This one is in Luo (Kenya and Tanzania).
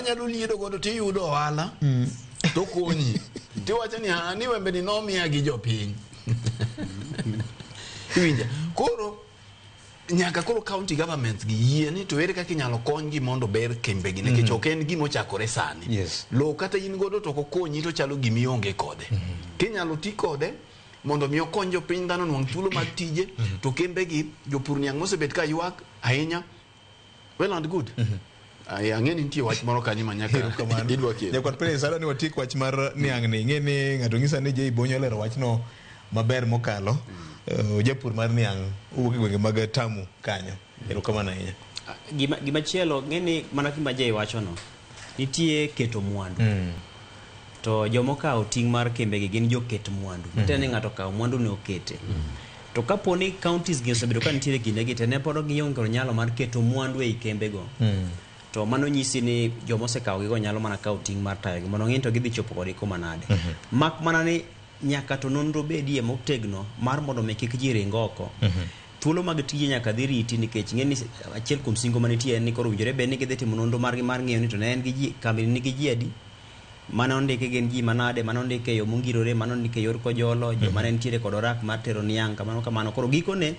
manyalo liedo godo tiyudo ohala to konyi tiwacho ni ani wembe ni nomiya gi jopiny iwinja koro nyaka koro county governments gi yie ni to ere kaka inyalo konygi mondo ber kembe gi nikech ok en gimo chakore sani lo kata in godo to kokonyi to chalo gimi onge kode kinyalo ti kode mondo mi okony jopiny dhano nwang' thuolo mag tije to kembe gi jopur niang' mosebet ka ywak ahinya well and good ang'eni nitie wach moro kanyo manyaka idwa kier jakwan pele sara ni watik wach mar niang' ni ng'eni ng'ato ng'isa ni Jay Bonyo lero wachno maber mokalo japur mar niang' owuok e gwenge mag Tamu kanyo erokamano ahinya gima chielo ng'eni mana gima Jay wachono nitie keto mwandu to jomokawo ting' mar kembe gi gin joket mwandu tene ng'ato kawo mwandu ne okete to kaponi counties gi osebedo ka nitiere kinde gi tene pod gionge nyalo mar keto mwandu ei kembe go to mano nyisi ni jomosekawo gigo nyalo mana kawo ting' mar tayo gi mondo ng'in to gidhi chopo kodi kuma nade mak mana ni nyaka to nonro bedie motegno mar mondo mi kik ji ring oko thuolo mag tije nyaka dhi riti nikech ng'eni achiel kuom singo manitie en ni koro winjore bed ni gidhi timo nonro margi mar ng'eyo ni to ne en gi ji kambi nigi ji adi mano ondike gin ji manade mano ondike yo mongirore mano ondike yor kojolo joma ne nitiere kod orak mar tero niang' kamano koro gikone